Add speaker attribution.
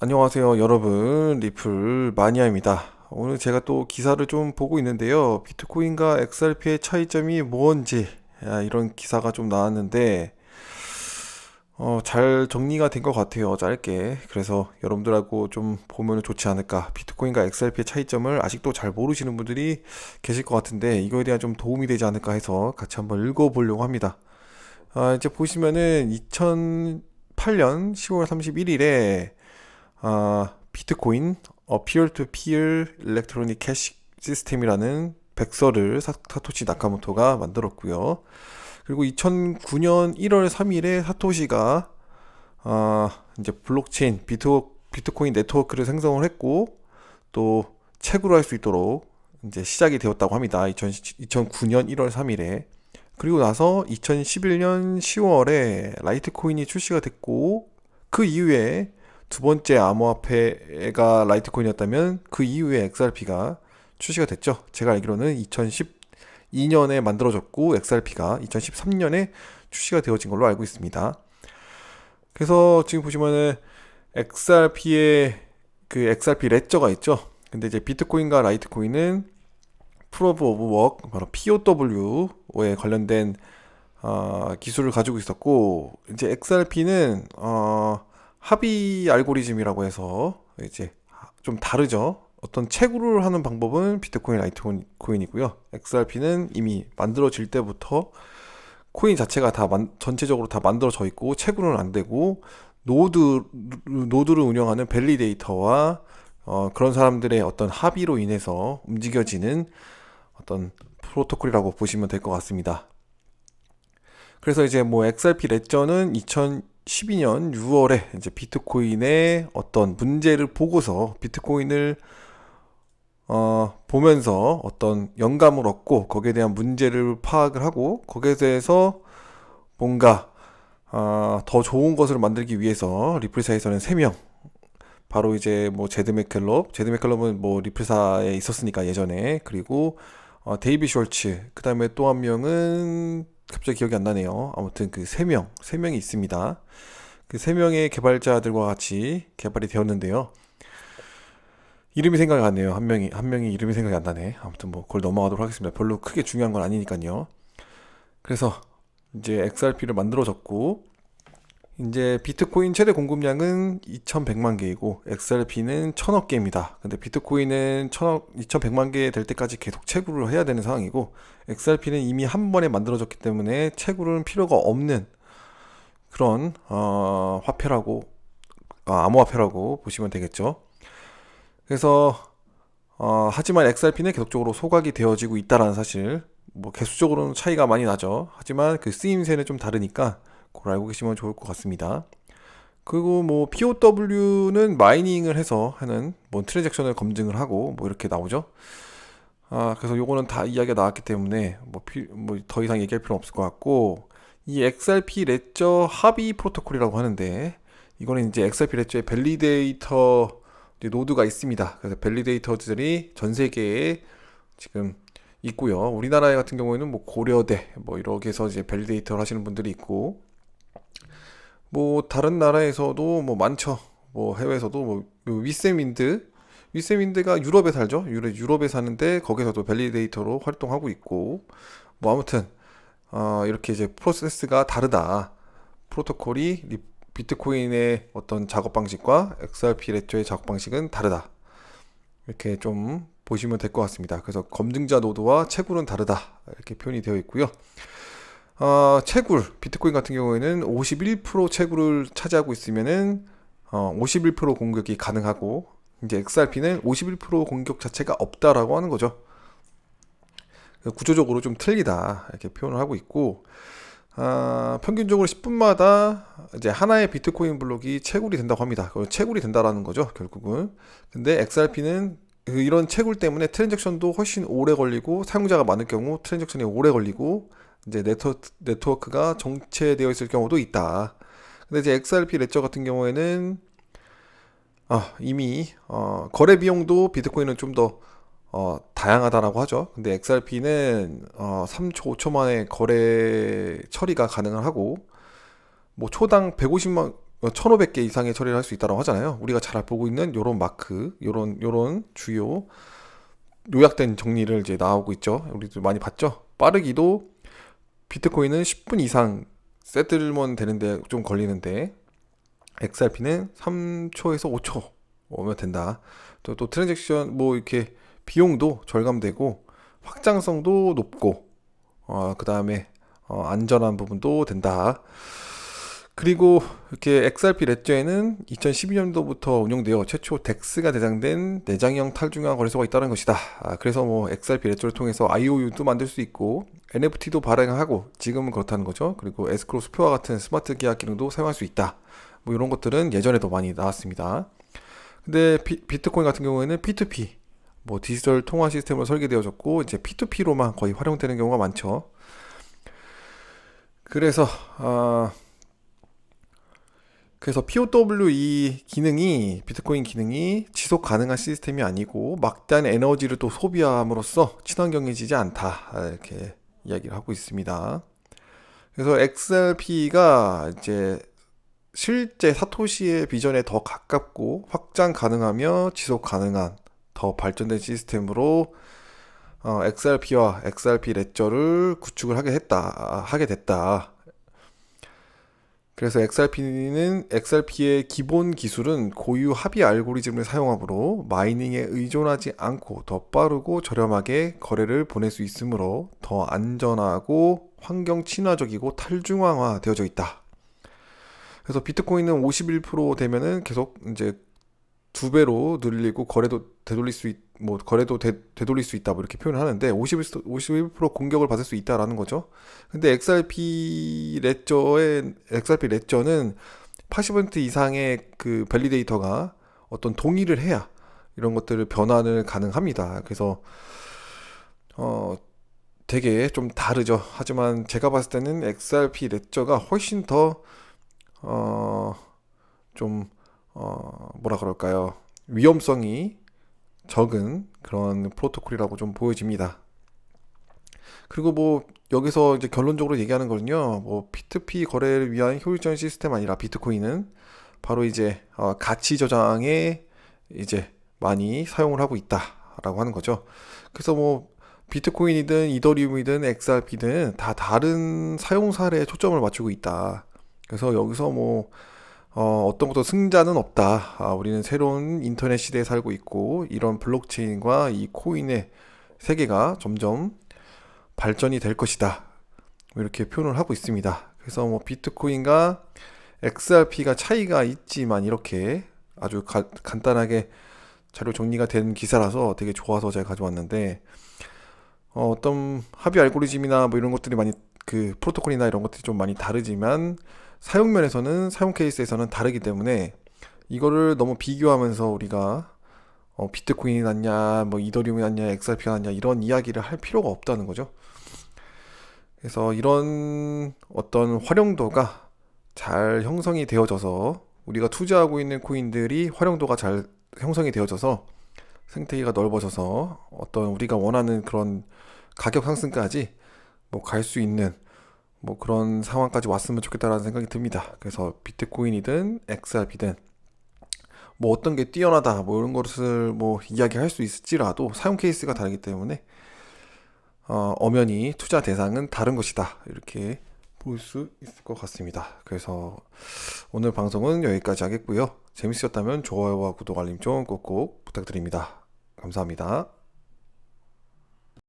Speaker 1: 안녕하세요, 여러분. 리플 마니아입니다. 오늘 제가 또 기사를 좀 보고 있는데요. 비트코인과 XRP의 차이점이 뭔지, 이런 기사가 좀 나왔는데, 잘 정리가 된 것 같아요, 짧게. 그래서 여러분들하고 좀 보면 좋지 않을까. 비트코인과 XRP의 차이점을 아직도 잘 모르시는 분들이 계실 것 같은데, 이거에 대한 좀 도움이 되지 않을까 해서 같이 한번 읽어보려고 합니다. 이제 보시면은 2008년 10월 31일에 비트코인 피어-투-피어 일렉트로닉 캐시 시스템이라는 백서를 사토시 나카모토가 만들었고요. 그리고 2009년 1월 3일에 사토시가 이제 블록체인 비트코인 네트워크를 생성을 했고 또 채굴을 할 수 있도록 이제 시작이 되었다고 합니다. 2009년 1월 3일에. 그리고 나서 2011년 10월에 라이트코인이 출시가 됐고 그 이후에 두 번째 암호화폐가 라이트코인이었다면 그 이후에 XRP가 출시가 됐죠. 제가 알기로는 2012년에 만들어졌고 XRP가 2013년에 출시가 되어진 걸로 알고 있습니다. 그래서 지금 보시면은 XRP의 그 XRP 레저가 있죠. 근데 이제 비트코인과 라이트코인은 프로브 오브 워크 바로 POW에 관련된 기술을 가지고 있었고 이제 XRP는 합의 알고리즘이라고 해서 이제 좀 다르죠. 어떤 채굴을 하는 방법은 비트코인, 라이트코인이고요. XRP는 이미 만들어질 때부터 코인 자체가 전체적으로 다 만들어져 있고 채굴은 안 되고 노드를 운영하는 밸리데이터와 그런 사람들의 어떤 합의로 인해서 움직여지는 어떤 프로토콜이라고 보시면 될 것 같습니다. 그래서 이제 뭐 XRP 레저는 2012년 6월에 이제 비트코인의 어떤 문제를 보고서 비트코인을 보면서 어떤 영감을 얻고 거기에 대한 문제를 파악을 하고 거기에 대해서 뭔가 더 좋은 것을 만들기 위해서 리플사에서는 3명 바로 이제 뭐 제드 맥클럽은 뭐 리플사에 있었으니까 예전에 그리고 데이비 숄츠 그 다음에 또 한 명은 갑자기 기억이 안 나네요. 아무튼 그 세 명이 있습니다. 그 세 명의 개발자들과 같이 개발이 되었는데요. 이름이 생각이 안 나네요. 한 명이 이름이 생각이 안 나네. 아무튼 뭐 그걸 넘어가도록 하겠습니다. 별로 크게 중요한 건 아니니까요. 그래서 이제 XRP를 만들어졌고 이제 비트코인 최대 공급량은 2100만 개이고 XRP는 1000억 개입니다. 근데 비트코인은 2100만 개 될 때까지 계속 채굴을 해야 되는 상황이고 XRP는 이미 한 번에 만들어졌기 때문에 채굴은 필요가 없는 그런 화폐라고 암호화폐라고 보시면 되겠죠. 그래서 하지만 XRP는 계속적으로 소각이 되어지고 있다라는 사실 뭐 개수적으로는 차이가 많이 나죠. 하지만 그 쓰임새는 좀 다르니까 그걸 알고 계시면 좋을 것 같습니다. 그리고 뭐 POW는 마이닝을 해서 하는 뭐 트랜잭션을 검증을 하고 뭐 이렇게 나오죠. 그래서 요거는 다 이야기가 나왔기 때문에 뭐 더 이상 얘기할 필요는 없을 것 같고 이 XRP 레저 합의 프로토콜이라고 하는데 이거는 이제 XRP 레저의 밸리데이터 노드가 있습니다. 그래서 밸리데이터들이 전 세계에 지금 있고요. 우리나라 같은 경우에는 뭐 고려대 뭐 이렇게 해서 이제 밸리데이터를 하시는 분들이 있고 뭐 다른 나라에서도 뭐 많죠. 뭐 해외에서도 뭐 위세민드가 유럽에 살죠. 유럽에 사는데 거기서도 밸리데이터로 활동하고 있고 뭐 아무튼 이렇게 이제 프로세스가 다르다. 프로토콜이 비트코인의 어떤 작업 방식과 XRP 레저의 작업 방식은 다르다. 이렇게 좀 보시면 될 것 같습니다. 그래서 검증자 노드와 채굴은 다르다. 이렇게 표현이 되어 있고요. 채굴, 비트코인 같은 경우에는 51% 채굴을 차지하고 있으면은 51% 공격이 가능하고 이제 XRP는 51% 공격 자체가 없다라고 하는 거죠. 구조적으로 좀 틀리다 이렇게 표현을 하고 있고 평균적으로 10분마다 이제 하나의 비트코인 블록이 채굴이 된다고 합니다. 채굴이 된다라는 거죠, 결국은. 근데 XRP는 이런 채굴 때문에 트랜잭션도 훨씬 오래 걸리고 사용자가 많을 경우 트랜잭션이 오래 걸리고 이제 네트워크가 정체되어 있을 경우도 있다. 근데 이제 XRP 레저 같은 경우에는 이미 거래 비용도 비트코인은 좀 더 다양하다라고 하죠. 근데 XRP는 3초, 5초 만에 거래 처리가 가능을 하고 뭐 초당 150만 1500개 이상의 처리를 할 수 있다고 하잖아요. 우리가 잘 보고 있는 요런 마크, 요런 주요 요약된 정리를 이제 나오고 있죠. 우리도 많이 봤죠. 빠르기도 비트코인은 10분 이상 세틀먼 되는데 좀 걸리는데 XRP는 3초에서 5초 오면 된다. 또 트랜잭션 뭐 이렇게 비용도 절감되고 확장성도 높고 그 다음에 안전한 부분도 된다. 그리고 이렇게 XRP 레저에는 2012년도부터 운영되어 최초 덱스가 대장된 내장형 탈중앙 거래소가 있다는 것이다. 그래서 뭐 XRP 레저를 통해서 IOU도 만들 수 있고 NFT도 발행하고 지금은 그렇다는 거죠. 그리고 에스크로 수표와 같은 스마트 계약 기능도 사용할 수 있다. 뭐 이런 것들은 예전에도 많이 나왔습니다. 근데 비트코인 같은 경우에는 P2P, 뭐 디지털 통화 시스템으로 설계되어졌고 이제 P2P로만 거의 활용되는 경우가 많죠. 그래서 POW 기능이 비트코인 기능이 지속 가능한 시스템이 아니고 막대한 에너지를 또 소비함으로써 친환경해지지 않다 이렇게 이야기를 하고 있습니다. 그래서 XRP가 이제 실제 사토시의 비전에 더 가깝고 확장 가능하며 지속 가능한 더 발전된 시스템으로 XRP와 XRP 레저를 구축을 하게 됐다. 그래서 XRP의 기본 기술은 고유 합의 알고리즘을 사용하므로 마이닝에 의존하지 않고 더 빠르고 저렴하게 거래를 보낼 수 있으므로 더 안전하고 환경 친화적이고 탈중앙화 되어져 있다. 그래서 비트코인은 51% 되면은 계속 이제 2배로 늘리고 거래도 되돌릴 수 있다 뭐 이렇게 표현을 하는데 51% 공격을 받을 수 있다라는 거죠. 근데 XRP 레저는 80% 이상의 그 밸리데이터가 어떤 동의를 해야 이런 것들을 변환을 가능합니다. 그래서 되게 좀 다르죠. 하지만 제가 봤을 때는 XRP 레저가 훨씬 더 뭐라 그럴까요? 위험성이 적은 그런 프로토콜이라고 좀 보여집니다. 그리고 뭐 여기서 이제 결론적으로 얘기하는 거는요, 뭐 P2P 거래를 위한 효율적인 시스템 아니라 비트코인은 바로 이제 가치 저장에 이제 많이 사용을 하고 있다라고 하는 거죠. 그래서 뭐 비트코인이든 이더리움이든 XRP든 다 다른 사용 사례에 초점을 맞추고 있다. 그래서 여기서 뭐 어떤 것도 승자는 없다. 우리는 새로운 인터넷 시대에 살고 있고 이런 블록체인과 이 코인의 세계가 점점 발전이 될 것이다. 이렇게 표현을 하고 있습니다. 그래서 뭐 비트코인과 XRP가 차이가 있지만 이렇게 아주 간단하게 자료 정리가 된 기사라서 되게 좋아서 제가 가져왔는데 어떤 합의 알고리즘이나 뭐 이런 것들이 많이 그 프로토콜이나 이런 것들이 좀 많이 다르지만 사용 케이스에서는 다르기 때문에 이거를 너무 비교하면서 우리가 비트코인이 낫냐, 뭐 이더리움이 낫냐, XRP가 낫냐 이런 이야기를 할 필요가 없다는 거죠. 그래서 이런 어떤 활용도가 잘 형성이 되어져서 우리가 투자하고 있는 코인들이 활용도가 잘 형성이 되어져서 생태계가 넓어져서 어떤 우리가 원하는 그런 가격 상승까지 뭐 갈 수 있는 뭐 그런 상황까지 왔으면 좋겠다라는 생각이 듭니다. 그래서 비트코인이든 XRP든 뭐 어떤 게 뛰어나다 뭐 이런 것을 뭐 이야기할 수 있을지라도 사용 케이스가 다르기 때문에 엄연히 투자 대상은 다른 것이다 이렇게 볼 수 있을 것 같습니다. 그래서 오늘 방송은 여기까지 하겠고요. 재밌으셨다면 좋아요와 구독 알림 좀 꼭꼭 부탁드립니다. 감사합니다.